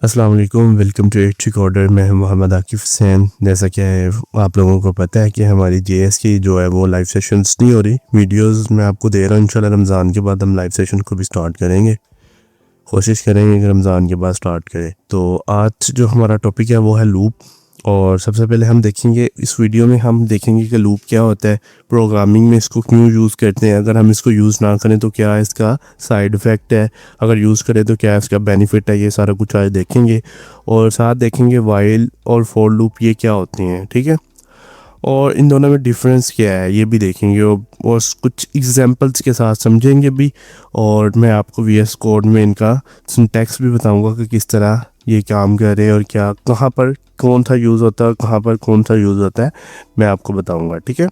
अस्सलाम वालेकुम, welcome to eight recorder. मैं मोहम्मद आकिफ़ हुसैन। जैसा कि आप लोगों को पता है कि हमारी जेएस की जो है वो लाइव सेशंस नहीं हो रही। वीडियोस मैं आपको दे रहा हूँ, इंशाल्लाह रमज़ान के बाद हम लाइव सेशन को भी स्टार्ट करेंगे। कोशिश करेंगे कि रमज़ान के बाद स्टार्ट करें। तो आज जो हमारा टॉपिक है वो है लूप। और सबसे पहले हम देखेंगे इस वीडियो में, हम देखेंगे कि लूप क्या होता है, प्रोग्रामिंग में इसको क्यों यूज़ करते हैं, अगर हम इसको यूज़ ना करें तो क्या इसका साइड इफ़ेक्ट है, अगर यूज़ करें तो क्या इसका बेनिफिट है। ये सारा कुछ आज देखेंगे और साथ देखेंगे वाइल और फॉर लूप ये क्या होते हैं, ठीक है। और इन दोनों में डिफरेंस क्या है ये भी देखेंगे और कुछ एग्जांपल्स के साथ समझेंगे भी। और मैं आपको वीएस कोड में इनका सिंटैक्स भी बताऊंगा कि किस तरह ये काम कर रहे हैं और क्या कहाँ पर कौन सा यूज़ होता है, कहाँ पर कौन सा यूज़ होता है, मैं आपको बताऊंगा, ठीक है।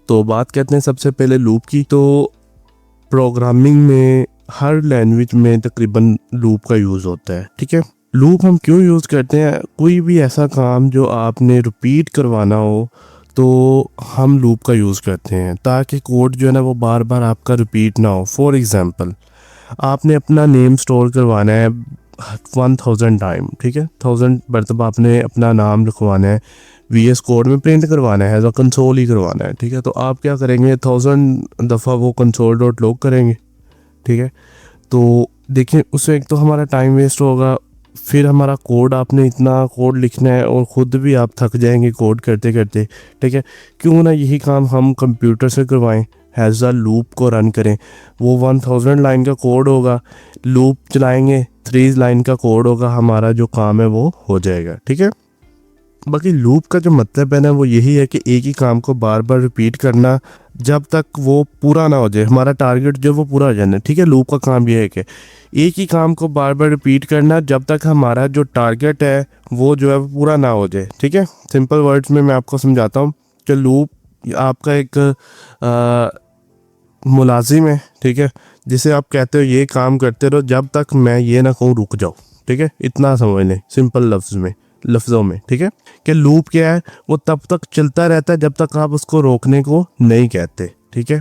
तो बात करते हैं सबसे पहले लूप की। तो प्रोग्रामिंग में हर लैंग्वेज में तकरीबन लूप का यूज़ होता है, ठीक है। लूप हम क्यों यूज़ करते हैं, कोई भी ऐसा काम जो आपने रिपीट करवाना हो तो हम लूप का यूज़ करते हैं ताकि कोड जो है ना वो बार बार आपका रिपीट ना हो। फॉर एग्ज़ाम्पल, आपने अपना नेम स्टोर करवाना है 1000 टाइम, ठीक है। 1000 मतलब आपने अपना नाम लिखवाना है, वीएस कोड में प्रिंट करवाना है, एज अ कंसोल ही करवाना है, ठीक है। तो आप क्या करेंगे, 1000 दफ़ा वो कंसोल डॉट लॉग करेंगे, ठीक है। तो देखिए उससे एक तो हमारा टाइम वेस्ट होगा, फिर हमारा कोड, आपने इतना कोड लिखना है और ख़ुद भी आप थक जाएंगे कोड करते करते, ठीक है। क्यों ना यही काम हम कंप्यूटर से करवाएं, हैज़ अ लूप को रन करें। वो 1000 लाइन का कोड होगा, लूप चलाएंगे, 3 लाइन का कोड होगा, हमारा जो काम है वो हो जाएगा, ठीक है। बाकी लूप का जो मतलब है ना वो यही है कि एक ही काम को बार बार रिपीट करना जब तक वो पूरा ना हो जाए, हमारा टारगेट जो वो पूरा हो जाना, ठीक है। लूप का काम ये है कि एक ही काम को बार बार रिपीट करना जब तक हमारा जो टारगेट है वो जो है वो पूरा ना हो जाए, ठीक है। सिंपल वर्ड्स में मैं आपको समझाता हूँ कि लूप आपका एक मुलाजिम है, ठीक है, जिसे आप कहते हो ये काम करते रहो जब तक मैं ये ना कहूँ रुक जाओ, ठीक है। इतना समझ लें सिंपल लफ्ज़ों में, ठीक है। कि लूप क्या है, वो तब तक चलता रहता है जब तक आप उसको रोकने को नहीं कहते, ठीक है।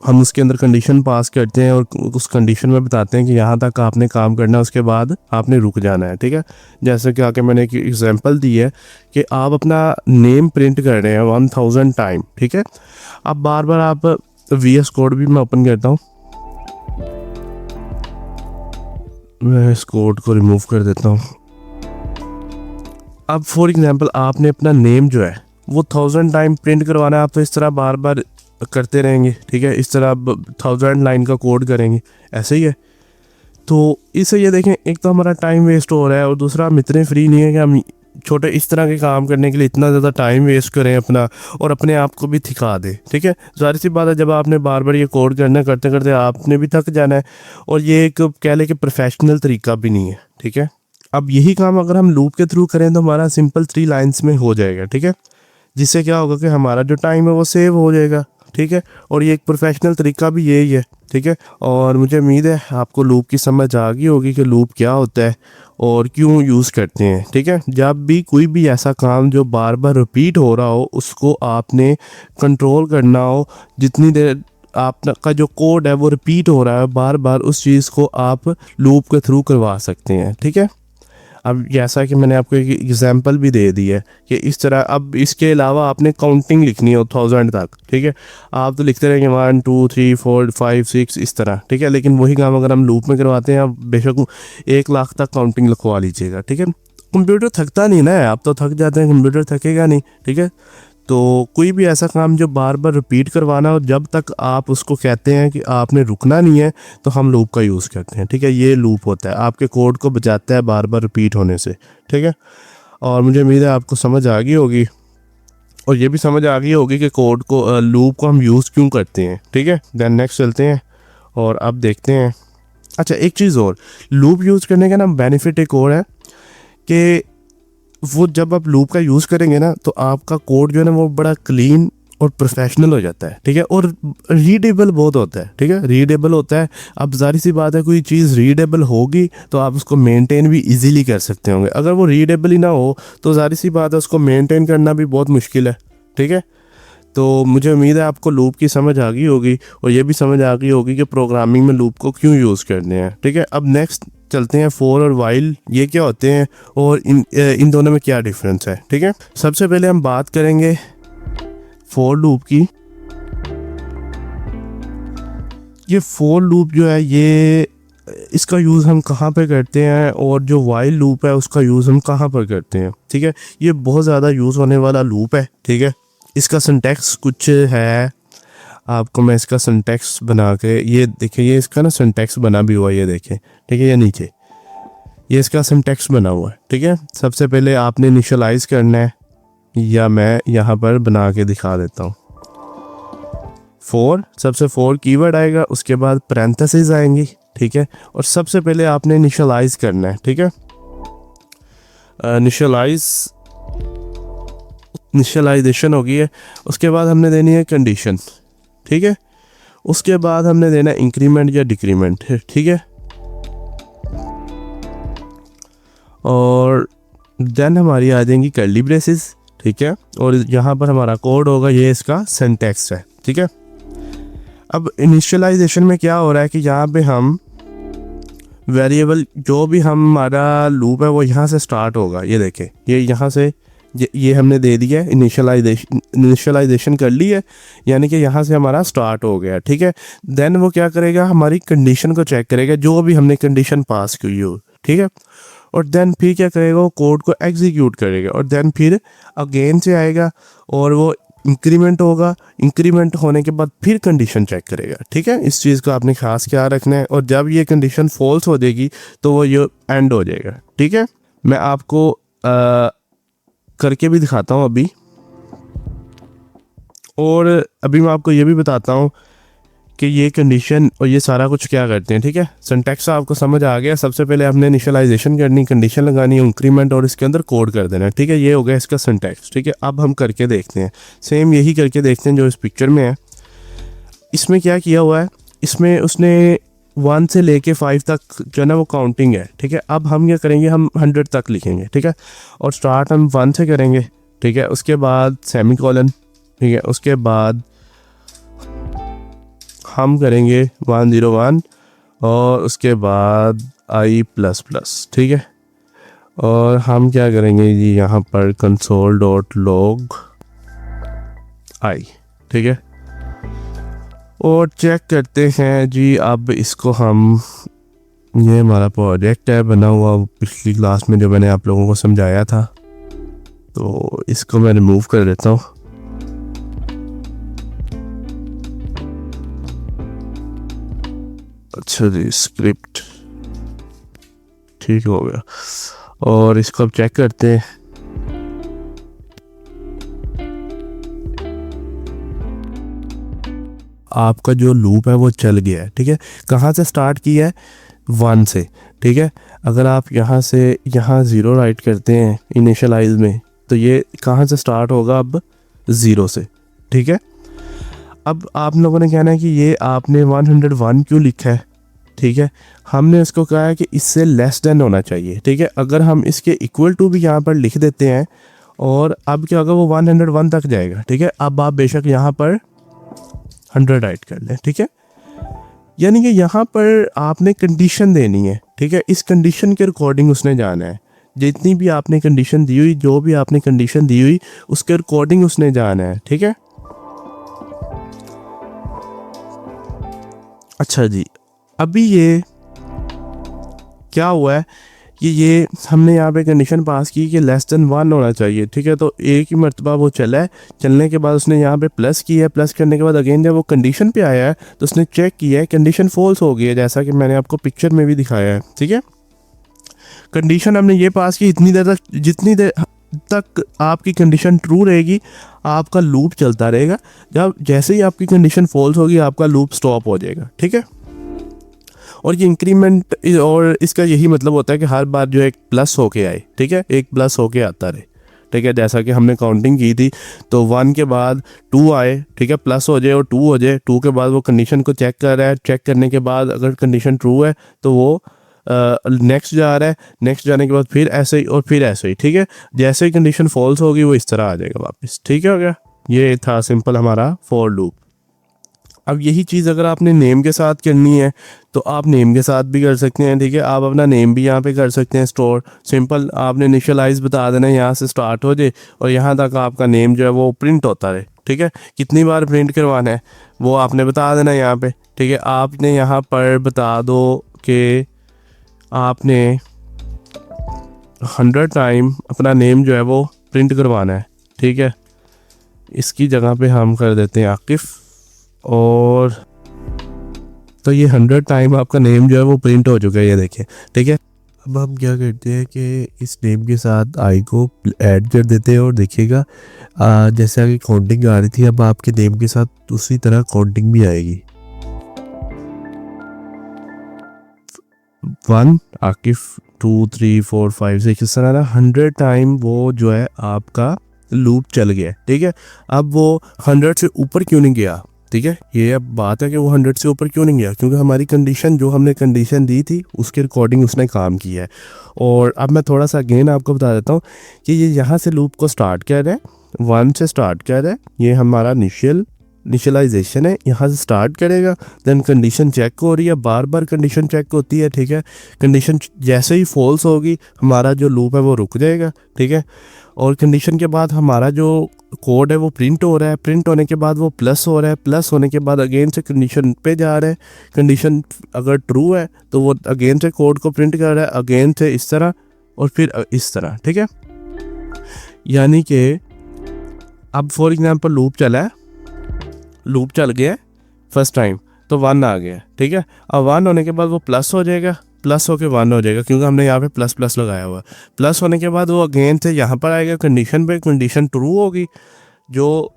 हम उसके अंदर कंडीशन पास करते हैं और उस कंडीशन में बताते हैं कि यहाँ तक आपने काम करना है, उसके बाद आपने रुक जाना है, ठीक है। जैसे कि आके मैंने एक एग्जांपल दी है कि आप अपना नेम प्रिंट कर रहे हैं 1000 टाइम, ठीक है। अब बार बार आप वीएस कोड भी मैं ओपन करता हूँ, मैं इस कोड को रिमूव कर देता हूँ। अब फॉर एग्जांपल आपने अपना नेम जो है वो 1000 टाइम प्रिंट करवाना है, आप तो इस तरह बार बार करते रहेंगे, ठीक है। इस तरह 1000 लाइन का कोड करेंगे, ऐसे ही है। तो इससे ये देखें, एक तो हमारा टाइम वेस्ट हो रहा है और दूसरा हम इतने फ्री नहीं है कि हम छोटे इस तरह के काम करने के लिए इतना ज़्यादा टाइम वेस्ट करें अपना और अपने आप को भी थका दें, ठीक है। ज़ाहिर सी बात है, जब आपने बार बार ये कोड करना करते करते आपने भी थक जाना है और ये एक कह लें कि प्रोफेशनल तरीका भी नहीं है, ठीक है। अब यही काम अगर हम लूप के थ्रू करें तो हमारा सिंपल 3 लाइन्स में हो जाएगा, ठीक है। जिससे क्या होगा कि हमारा जो टाइम है वो सेव हो जाएगा, ठीक है। और ये एक प्रोफेशनल तरीका भी यही है, ठीक है। और मुझे उम्मीद है आपको लूप की समझ आ गई होगी कि लूप क्या होता है और क्यों यूज़ करते हैं, ठीक है। जब भी कोई भी ऐसा काम जो बार बार रिपीट हो रहा हो उसको आपने कंट्रोल करना हो, जितनी देर आपका जो कोड है वो रिपीट हो रहा है बार बार, उस चीज़ को आप लूप के थ्रू करवा सकते हैं, ठीक है। अब जैसा कि मैंने आपको एक एग्जांपल भी दे दी है कि इस तरह, अब इसके अलावा आपने काउंटिंग लिखनी है 1000 तक, ठीक है। आप तो लिखते रहेंगे 1 2 3 4 5 6 इस तरह, ठीक है। लेकिन वही काम अगर हम लूप में करवाते हैं, आप बेशक 1 लाख तक काउंटिंग लिखवा लीजिएगा, ठीक है। कंप्यूटर थकता नहीं ना है, आप तो थक जाते हैं, कंप्यूटर थकेगा नहीं, ठीक है। तो कोई भी ऐसा काम जो बार बार रिपीट करवाना हो, जब तक आप उसको कहते हैं कि आपने रुकना नहीं है, तो हम लूप का यूज़ करते हैं, ठीक है। ये लूप होता है, आपके कोड को बचाता है बार बार रिपीट होने से, ठीक है। और मुझे उम्मीद है आपको समझ आ गई होगी और ये भी समझ आ गई होगी कि कोड को लूप को हम यूज़ क्यों करते हैं, ठीक है। देन नेक्स्ट चलते हैं और अब देखते हैं। अच्छा, एक चीज़ और, लूप यूज़ करने का ना बेनिफिट एक और है कि वो जब आप लूप का यूज़ करेंगे ना तो आपका कोड जो है ना वो बड़ा क्लीन और प्रोफेशनल हो जाता है, ठीक है। और रीडेबल बहुत होता है, ठीक है, रीडेबल होता है। अब जाहिर सी बात है, कोई चीज़ रीडेबल होगी तो आप उसको मेंटेन भी इजीली कर सकते होंगे। अगर वो रीडेबल ही ना हो तो जाहिर सी बात है उसको मेंटेन करना भी बहुत मुश्किल है, ठीक है। तो मुझे उम्मीद है आपको लूप की समझ आ गई होगी और ये भी समझ आ गई होगी कि प्रोग्रामिंग में लूप को क्यों यूज़ करने हैं, ठीक है। अब नेक्स्ट चलते हैं फॉर और वाइल ये क्या होते हैं और इन दोनों में क्या डिफरेंस है। ठीक है, सबसे पहले हम बात करेंगे फॉर लूप की। ये फॉर लूप जो है ये इसका यूज़ हम कहाँ पे करते हैं और जो वाइल लूप है उसका यूज़ हम कहाँ पर करते हैं। ठीक है, ये बहुत ज़्यादा यूज़ होने वाला लूप है। ठीक है, इसका सिंटैक्स कुछ है, आपको मैं इसका सिंटैक्स बना के ये देखें, ये इसका ना सिंटैक्स बना भी हुआ है, ये देखें। ठीक है, ये नीचे ये इसका सिंटैक्स बना हुआ है। ठीक है, सबसे पहले आपने इनिशियलाइज करना है, या मैं यहाँ पर बना के दिखा देता हूँ। फॉर, सबसे फॉर कीवर्ड आएगा, उसके बाद पैरेंथेसिस आएंगी। ठीक है, और सबसे पहले आपने इनिशियलाइज करना है। ठीक है, इनिशियलाइजेशन हो गई है, उसके बाद हमने देनी है कंडीशन। ठीक है, उसके बाद हमने देना है इंक्रीमेंट या डिक्रीमेंट। ठीक है, और देन हमारी आ जाएंगी कर्ली ब्रेसेस। ठीक है, और यहाँ पर हमारा कोड होगा, ये इसका सिंटैक्स है। ठीक है, अब इनिशियलाइजेशन में क्या हो रहा है कि यहाँ पे हम वेरिएबल जो भी हमारा लूप है वो यहाँ से स्टार्ट होगा। ये देखें, ये यहाँ से ये हमने दे दिया है, इनिशियलाइजेशन कर ली है, यानी कि यहाँ से हमारा स्टार्ट हो गया। ठीक है, देन वो क्या करेगा, हमारी कंडीशन को चेक करेगा, जो भी हमने कंडीशन पास की हो। ठीक है, और देन फिर क्या करेगा, वो कोड को एग्जीक्यूट करेगा, और देन फिर अगेन से आएगा और वो इंक्रीमेंट होगा। इंक्रीमेंट होने के बाद फिर कंडीशन चेक करेगा। ठीक है, इस चीज़ को आपने खास ख्याल रखना है, और जब ये कंडीशन फॉल्स हो जाएगी तो वो ये एंड हो जाएगा। ठीक है, मैं आपको करके भी दिखाता हूँ अभी, और अभी मैं आपको ये भी बताता हूँ कि ये कंडीशन और ये सारा कुछ क्या करते हैं। ठीक है, सिंटैक्स आपको समझ आ गया। सबसे पहले हमने इनिशियलाइजेशन करनी, कंडीशन लगानी, इंक्रीमेंट और इसके अंदर कोड कर देना। ठीक है, ये हो गया इसका सिंटैक्स। ठीक है, अब हम करके देखते हैं, सेम यही करके देखते हैं जो इस पिक्चर में है। इसमें क्या किया हुआ है, इसमें उसने 1 से लेके 5 तक जो है ना वो काउंटिंग है। ठीक है, अब हम क्या करेंगे, हम 100 तक लिखेंगे। ठीक है, और स्टार्ट हम 1 से करेंगे। ठीक है, उसके बाद सेमीकोलन। ठीक है, उसके बाद हम करेंगे 101 और उसके बाद i++। ठीक है, और हम क्या करेंगे जी, यहाँ पर console.log i। ठीक है, और चेक करते हैं जी। अब इसको हम, ये हमारा प्रोजेक्ट है बना हुआ पिछली क्लास में जो मैंने आप लोगों को समझाया था, तो इसको मैं रिमूव कर देता हूँ। अच्छा जी, स्क्रिप्ट ठीक हो गया, और इसको अब चेक करते हैं। आपका जो लूप है वो चल गया है। ठीक है, कहाँ से स्टार्ट किया है, 1 से। ठीक है, अगर आप यहाँ से यहाँ 0 राइट करते हैं इनिशियलाइज में, तो ये कहाँ से स्टार्ट होगा, अब 0 से। ठीक है, अब आप लोगों ने कहना है कि ये आपने 101 क्यों लिखा है। ठीक है, हमने इसको कहा है कि इससे लेस देन होना चाहिए। ठीक है, अगर हम इसके इक्वल टू भी यहाँ पर लिख देते हैं, और अब क्या होगा, वो 101 तक जाएगा। ठीक है, अब आप बेशक यहाँ पर 100 राइट कर लें। ठीक है, यानी कि यहाँ पर आपने कंडीशन देनी है। ठीक है, इस कंडीशन के अकॉर्डिंग उसने जाना है। जितनी भी आपने कंडीशन दी हुई, जो भी आपने कंडीशन दी हुई, उसके अकॉर्डिंग उसने जाना है। ठीक है, अच्छा जी, अभी ये क्या हुआ है कि ये हमने यहाँ पे कंडीशन पास की कि लेस देन 1 होना चाहिए। ठीक है, तो एक ही मरतबा वो चला है, चलने के बाद उसने यहाँ पे प्लस किया है, प्लस करने के बाद अगेन जब वो कंडीशन पे आया है तो उसने चेक किया है, कंडीशन फॉल्स हो गई है, जैसा कि मैंने आपको पिक्चर में भी दिखाया है। ठीक है, कंडीशन हमने ये पास की, इतनी देर तक, जितनी देर तक आपकी कंडीशन ट्रू रहेगी आपका लूप चलता रहेगा। जब जैसे ही आपकी कंडीशन फॉल्स होगी आपका लूप स्टॉप हो जाएगा। ठीक है, और ये इंक्रीमेंट और इसका यही मतलब होता है कि हर बार जो एक प्लस होके आए। ठीक है, एक प्लस होके आता रहे। ठीक है, जैसा कि हमने काउंटिंग की थी, तो 1 के बाद 2 आए। ठीक है, प्लस हो जाए और 2 हो जाए, 2 के बाद वो कंडीशन को चेक कर रहा है, चेक करने के बाद अगर कंडीशन ट्रू है तो वो नेक्स्ट जा रहा है, नेक्स्ट जाने के बाद फिर ऐसे ही और फिर ऐसे ही। ठीक है, जैसे ही कंडीशन फॉल्स होगी वो इस तरह आ जाएगा वापस। ठीक है, हो गया, ये था सिंपल हमारा फॉर लूप। अब यही चीज़ अगर आपने नेम के साथ करनी है तो आप नेम के साथ भी कर सकते हैं, ठीक है। आप अपना नेम भी यहाँ पे कर सकते हैं स्टोर। सिंपल आपने इनिशियलाइज बता देना है, यहाँ से स्टार्ट हो जाए और यहाँ तक आपका नेम जो है वो प्रिंट होता रहे, ठीक है। कितनी बार प्रिंट करवाना है वो आपने बता देना है यहाँ पे, ठीक है। आपने यहाँ पर बता दो कि आपने 100 टाइम अपना नेम जो है वो प्रिंट करवाना है, ठीक है। इसकी जगह पे हम कर देते हैं आकिफ़, और तो ये 100 टाइम आपका नेम जो है वो प्रिंट हो चुका है, ये देखिए, ठीक है। अब हम क्या करते हैं कि इस नेम के साथ आई को ऐड कर देते हैं और देखिएगा जैसे आगे काउंटिंग आ रही थी, अब आपके नेम के साथ उसी तरह काउंटिंग भी आएगी। 1 आकिफ़, 2 3 4 5 6 इस तरह ना 100 टाइम वो जो है आपका लूप चल गया, ठीक है। अब वो 100 से ऊपर क्यों नहीं गया, ठीक है। ये अब बात है कि वो 100 से ऊपर क्यों नहीं गया, क्योंकि हमारी कंडीशन जो हमने कंडीशन दी थी उसके अकॉर्डिंग उसने काम किया है। और अब मैं थोड़ा सा अगेन आपको बता देता हूँ कि ये यहाँ से लूप को स्टार्ट कर रहा है, 1 से स्टार्ट कर रहा है, ये हमारा इनिशियलाइजेशन है, यहाँ से स्टार्ट करेगा, देन कंडीशन चेक हो रही है, बार बार कंडीशन चेक होती है, ठीक है। कंडीशन जैसे ही फॉल्स होगी हमारा जो लूप है वो रुक जाएगा, ठीक है। और कंडीशन के बाद हमारा जो कोड है वो प्रिंट हो रहा है, प्रिंट होने के बाद वो प्लस हो रहा है, प्लस होने के बाद अगेन से कंडीशन पे जा रहा है, कंडीशन अगर ट्रू है तो वो अगेन से कोड को प्रिंट कर रहा है, अगेन से इस तरह और फिर इस तरह, ठीक है। यानी कि अब फॉर एग्जांपल लूप चला है, लूप चल गया है फर्स्ट टाइम तो 1 आ गया, ठीक है। अब 1 होने के बाद वो प्लस हो जाएगा, प्लस होके 1 हो जाएगा क्योंकि हमने यहाँ पे प्लस प्लस लगाया हुआ है। प्लस होने के बाद वो अगेन से यहाँ पर आएगा कंडीशन पे, कंडीशन ट्रू होगी, जो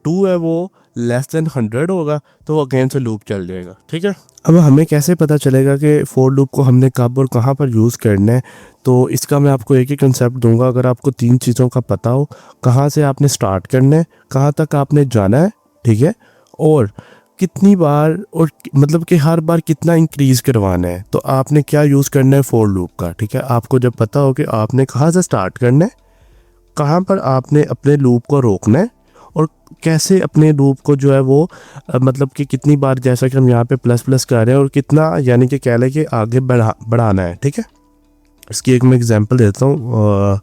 2 है वो लेस देन 100 होगा तो वो अगेन से लूप चल जाएगा, ठीक है। अब हमें कैसे पता चलेगा कि फॉर लूप को हमने कब और कहाँ पर यूज़ करना है, तो इसका मैं आपको एक ही कंसेप्ट दूंगा। अगर आपको 3 चीज़ों का पता हो, कहाँ से आपने स्टार्ट करना है, कहाँ तक आपने जाना है, ठीक है, और कितनी बार, और मतलब कि हर बार कितना इंक्रीज़ करवाना है, तो आपने क्या यूज़ करना है फॉर लूप का, ठीक है। आपको जब पता हो कि आपने कहाँ से स्टार्ट करना है, कहाँ पर आपने अपने लूप को रोकना है, और कैसे अपने लूप को जो है वो मतलब कि कितनी बार, जैसा कि हम यहाँ पे प्लस प्लस कर रहे हैं, और कितना यानी कि कह लें कि आगे बढ़ाना है, ठीक है। इसकी एक मैं एग्जांपल देता हूँ,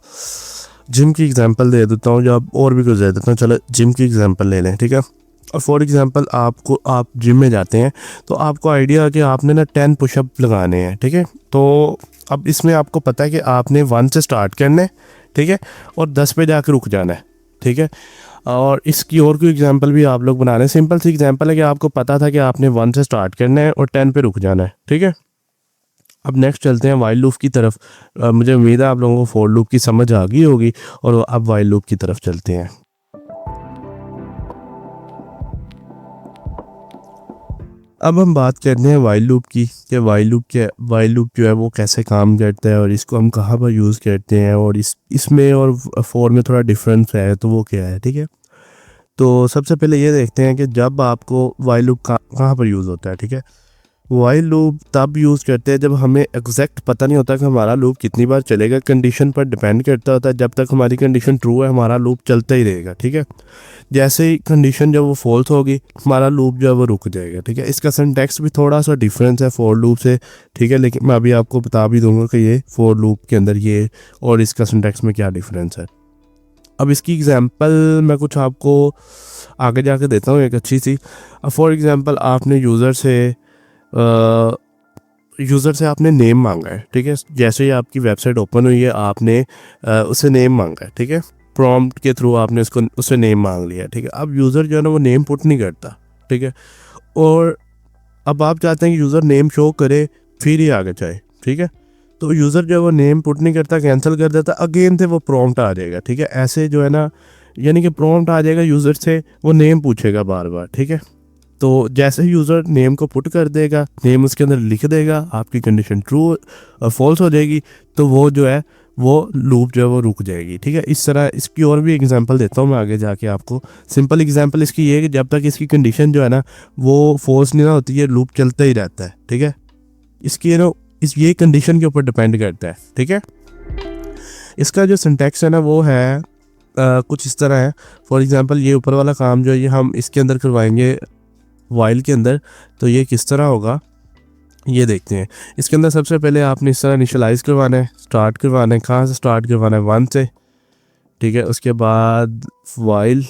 जिम की एग्जांपल दे देता हूँ, जब और भी कुछ दे देता हूँ। चलो जिम की एग्जांपल ले लें, ठीक है। और फॉर एग्जांपल आप जिम में जाते हैं तो आपको आइडिया है कि आपने ना 10 पुशअप लगाने हैं, ठीक है। तो अब इसमें आपको पता है कि आपने 1 से स्टार्ट करना है, ठीक है, और 10 पे जाकर रुक जाना है, ठीक है। और इसकी और कोई एग्जांपल भी आप लोग बना रहे हैं, सिंपल सी एग्जांपल है कि आपको पता था कि आपने 1 से स्टार्ट करना है और 10 पे रुक जाना है, ठीक है। अब नेक्स्ट चलते हैं वाइल लूप की तरफ। मुझे उम्मीद है आप लोगों को फॉर लूप की समझ आ गई होगी, और अब वाइल लूप की तरफ चलते हैं। अब हम बात करते हैं वाइल लूप की, कि वाइल लूप जो है वो कैसे काम करता है और इसको हम कहाँ पर यूज़ करते हैं, और इसमें और फॉर में थोड़ा डिफरेंस है, तो वो क्या है, ठीक है। तो सबसे पहले ये देखते हैं कि जब आपको वाइल लूप कहाँ पर यूज़ होता है, ठीक है। वाइल लूप तब यूज़ करते हैं जब हमें एग्जैक्ट पता नहीं होता कि हमारा लूप कितनी बार चलेगा, कंडीशन पर डिपेंड करता होता है। जब तक हमारी कंडीशन ट्रू है हमारा लूप चलता ही रहेगा, ठीक है। जैसे ही कंडीशन जब वो फॉल्स होगी हमारा लूप जो है वो रुक जाएगा, ठीक है। इसका सिंटैक्स भी थोड़ा सा डिफरेंस है फॉर लूप से, ठीक है, लेकिन मैं अभी आपको बता भी दूंगा कि ये फॉर लूप के अंदर ये और इसका सिंटैक्स में क्या डिफरेंस है। अब इसकी एग्जांपल मैं कुछ आपको आगे जाके देता हूँ एक अच्छी सी। फॉर एग्जांपल आपने यूज़र से आपने नेम मांगा है, ठीक है। जैसे ही आपकी वेबसाइट ओपन हुई है आपने उसे नेम मांगा है, ठीक है। प्रॉम्प्ट के थ्रू आपने उससे नेम मांग लिया, ठीक है। अब यूज़र जो है ना वो नेम पुट नहीं करता, ठीक है, और अब आप चाहते हैं कि यूज़र नेम शो करे फिर ही आगे जाए, ठीक है। तो यूज़र जो है वो नेम पुट नहीं करता, कैंसिल कर देता, अगेन से वो प्रॉम्प्ट आ जाएगा, ठीक है। ऐसे जो है ना, यानी कि प्रॉम्प्ट आ जाएगा यूज़र से, वो नेम पूछेगा बार बार, ठीक है। तो जैसे ही यूज़र नेम को पुट कर देगा, नेम उसके अंदर लिख देगा, आपकी कंडीशन ट्रू और फॉल्स हो जाएगी, तो वो जो है वो लूप जो है वो रुक जाएगी, ठीक है। इस तरह इसकी और भी एग्जांपल देता हूँ मैं आगे जाके आपको। सिंपल एग्जांपल इसकी ये है कि जब तक इसकी कंडीशन जो है ना वो फॉल्स नहीं ना होती है, लूप चलता ही रहता है, ठीक है। इसकी ये कंडीशन के ऊपर डिपेंड करता है, ठीक है। इसका जो सिंटैक्स है ना वो है कुछ इस तरह है। फॉर एग्जांपल ये ऊपर वाला काम जो है ये हम इसके अंदर करवाएंगे वाइल के अंदर। तो ये किस तरह होगा ये देखते हैं। इसके अंदर सबसे पहले आपने इस तरह इनिशियलाइज़ करवाना है, स्टार्ट करवाना है। कहाँ से स्टार्ट करवाना है? 1 से, ठीक है। उसके बाद वाइल,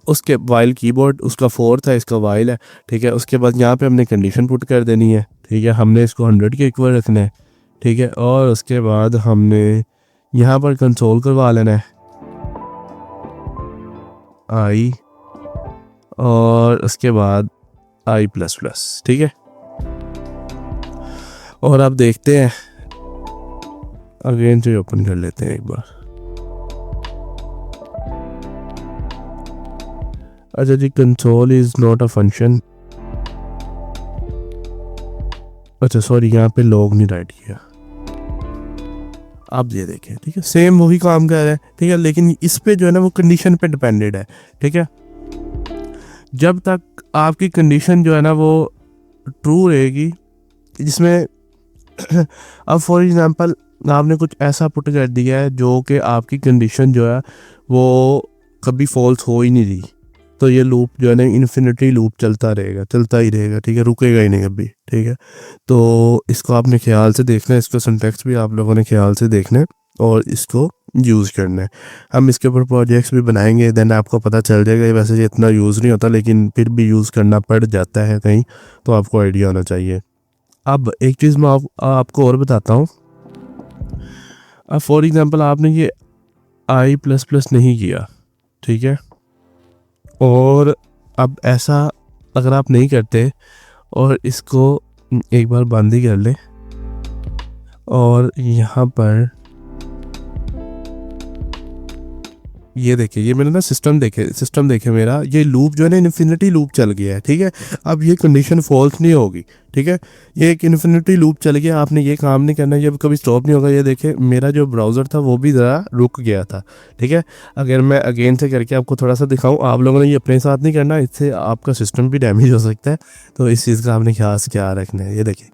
उसके वाइल कीबोर्ड उसका 4 था, इसका वाइल है, ठीक है। उसके बाद यहाँ पे हमने कंडीशन पुट कर देनी है, ठीक है। हमने इसको 100 के इक्वल रखना है, ठीक है। और उसके बाद हमने यहाँ पर कंसोल करवा लेना है आई, और उसके बाद I++, ठीक है। और आप देखते हैं, अगेन से ओपन कर लेते हैं एक बार। अच्छा जी, console is not a function. अच्छा सॉरी, यहाँ पे लॉग नहीं राइट किया। आप ये देखें, ठीक है, सेम वही काम कर रहा है, ठीक है। लेकिन इस पे जो है ना वो कंडीशन पे डिपेंडेड है, ठीक है। जब तक आपकी कंडीशन जो है ना वो ट्रू रहेगी, जिसमें अब फॉर एग्जांपल आपने कुछ ऐसा पुट कर दिया है जो कि आपकी कंडीशन जो है वो कभी फॉल्स हो ही नहीं रही, तो ये लूप जो है ना इन्फिनिटी लूप चलता रहेगा, चलता ही रहेगा, ठीक है, रुकेगा ही नहीं कभी, ठीक है। तो इसको आपने ख्याल से देखना है, इसका सिंटैक्स भी आप लोगों ने ख्याल से देखना है और इसको यूज़ करना है। हम इसके ऊपर प्रोजेक्ट्स भी बनाएंगे, देन आपको पता चल जाएगा। वैसे ये इतना यूज़ नहीं होता, लेकिन फिर भी यूज़ करना पड़ जाता है कहीं, तो आपको आइडिया होना चाहिए। अब एक चीज़ मैं आपको और बताता हूँ। अब फॉर एग्ज़ाम्पल आपने ये I++ नहीं किया, ठीक है, और अब ऐसा अगर आप नहीं करते और इसको एक बार बंद ही कर लें, और यहाँ पर ये देखिए, ये मैंने ना सिस्टम देखे मेरा ये लूप जो है ना इन्फिनिटी लूप चल गया है, ठीक है। अब ये कंडीशन फॉल्स नहीं होगी, ठीक है। ये एक इन्फिनिटी लूप चल गया, आपने ये काम नहीं करना, ये कभी स्टॉप नहीं होगा। ये देखिए मेरा जो ब्राउज़र था वो भी ज़रा रुक गया था, ठीक है। अगर मैं अगेन से करके आपको थोड़ा सा दिखाऊँ, आप लोगों ने ये अपने साथ नहीं करना, इससे आपका सिस्टम भी डैमेज हो सकता है। तो इस चीज़ का आपने ख्याल रखना है। ये देखिए,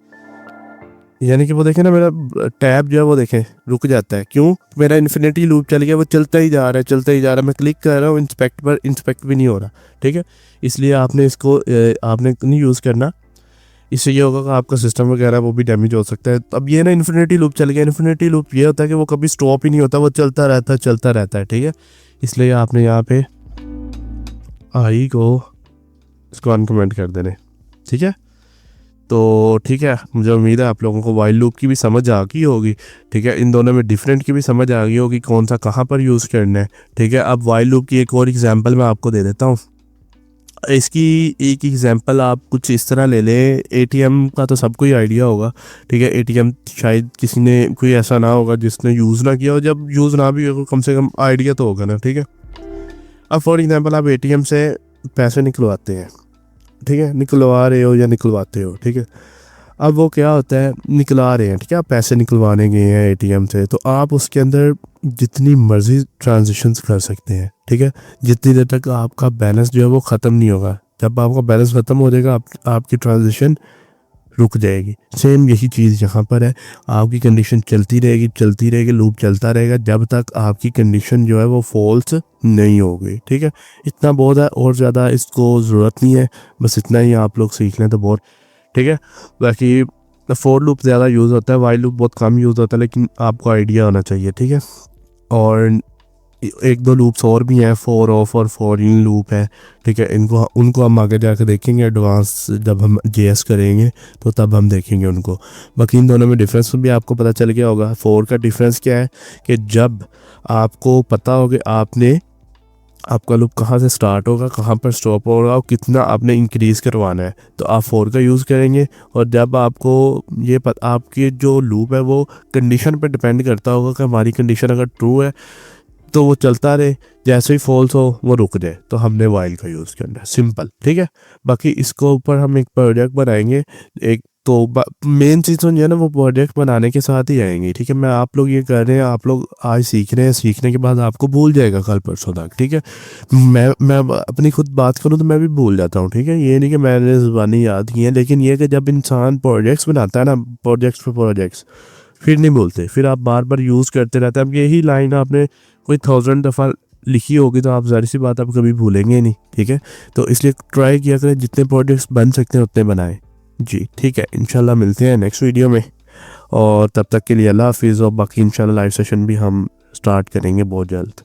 यानी कि वो देखें ना, मेरा टैब जो है वो देखें रुक जाता है। क्यों? मेरा इन्फिनिटी लूप चल गया, वो चलता ही जा रहा है, चलता ही जा रहा है। मैं क्लिक कर रहा हूँ इंस्पेक्ट पर, इंस्पेक्ट भी नहीं हो रहा, ठीक है। इसलिए आपने इसको आपने नहीं यूज़ करना। इससे ये होगा कि आपका सिस्टम वगैरह वो भी डैमेज हो सकता है। अब ये ना इन्फिनिटी लूप चल गया। इन्फिनिटी लूप ये होता है कि वो कभी स्टॉप ही नहीं होता, वो चलता रहता है, ठीक है। इसलिए आपने यहाँ पे आई को इसको अनकमेंट कर देने, ठीक है। तो ठीक है, मुझे उम्मीद है आप लोगों को वाइल लूप की भी समझ आ गई होगी, ठीक है। इन दोनों में डिफरेंट की भी समझ आ गई होगी, कौन सा कहाँ पर यूज़ करना है, ठीक है। अब वाइल लूप की एक और एग्जांपल मैं आपको दे देता हूँ। इसकी एक एग्जांपल आप कुछ इस तरह ले लें। एटीएम का तो सबको ही आइडिया होगा, ठीक है। एटीएम शायद किसी ने कोई ऐसा ना होगा जिसने यूज़ ना किया हो। जब यूज़ ना भी हो, कम से कम आइडिया तो होगा ना, ठीक है। अब फॉर एग्जांपल आप एटीएम से पैसे निकलवाते हैं, ठीक है, निकलवा रहे हो या निकलवाते हो, ठीक है। अब वो क्या होता है, निकला रहे हैं, ठीक है, आप पैसे निकलवाने गए हैं एटीएम से, तो आप उसके अंदर जितनी मर्जी ट्रांजेक्शन्स कर सकते हैं, ठीक है, जितनी देर तक आपका बैलेंस जो है वो ख़त्म नहीं होगा। जब आपका बैलेंस ख़त्म हो जाएगा, आपकी ट्रांजेक्शन रुक जाएगी। सेम यही चीज़ यहाँ पर है, आपकी कंडीशन चलती रहेगी, लूप चलता रहेगा जब तक आपकी कंडीशन जो है वो फॉल्स नहीं होगी, ठीक है। इतना बहुत है, और ज़्यादा इसको ज़रूरत नहीं है, बस इतना ही आप लोग सीख लें तो बहुत, ठीक है। बाकी फॉर लूप ज़्यादा यूज़ होता है, वाइल लूप बहुत कम यूज़ होता है, लेकिन आपको आइडिया होना चाहिए, ठीक है। और एक दो लूप्स और भी हैं, फॉर ऑफ और फॉर इन लूप है, ठीक है। उनको हम आगे जाकर देखेंगे एडवांस, जब हम जेएस करेंगे तो तब हम देखेंगे उनको। बाकी इन दोनों में डिफरेंस भी आपको पता चल गया होगा। फॉर का डिफरेंस क्या है कि जब आपको पता होगा आपका लूप कहाँ से स्टार्ट होगा, कहाँ पर स्टॉप होगा और कितना आपने इंक्रीज़ करवाना है, तो आप फॉर का यूज़ करेंगे। और जब आपको आपकी जो लूप है वो कंडीशन पर डिपेंड करता होगा कि हमारी कंडीशन अगर ट्रू है तो वो चलता रहे, जैसे ही फॉल्स हो वो रुक जाए, तो हमने वाइल का यूज़ करना है, सिंपल, ठीक है। बाकी इसको ऊपर हम एक प्रोजेक्ट बनाएंगे, एक तो मेन चीज़ तो जो है ना वो प्रोजेक्ट बनाने के साथ ही आएंगे, ठीक है। मैं आप लोग ये कर रहे हैं, आप लोग आज सीख रहे हैं, सीखने के बाद आपको भूल जाएगा कल परसों तक, ठीक है। मैं अपनी खुद बात करूँ तो मैं भी भूल जाता हूँ, ठीक है। ये नहीं कि मैंने ज़ुबानी याद की है, लेकिन ये कि जब इंसान प्रोजेक्ट्स बनाता है ना, प्रोजेक्ट्स फिर नहीं बोलते, फिर आप बार बार यूज़ करते रहते हैं। अब यही लाइन आपने कोई 1000 दफ़ा लिखी होगी तो आप ज़ाहिर सी बात आप कभी भूलेंगे नहीं, ठीक है। तो इसलिए ट्राई किया करें जितने प्रोजेक्ट्स बन सकते हैं उतने बनाएं जी, ठीक है। इंशाल्लाह मिलते हैं नेक्स्ट वीडियो में, और तब तक के लिए अल्लाह हाफिज़। और बाकी इंशाल्लाह लाइव सेशन भी हम स्टार्ट करेंगे बहुत जल्द।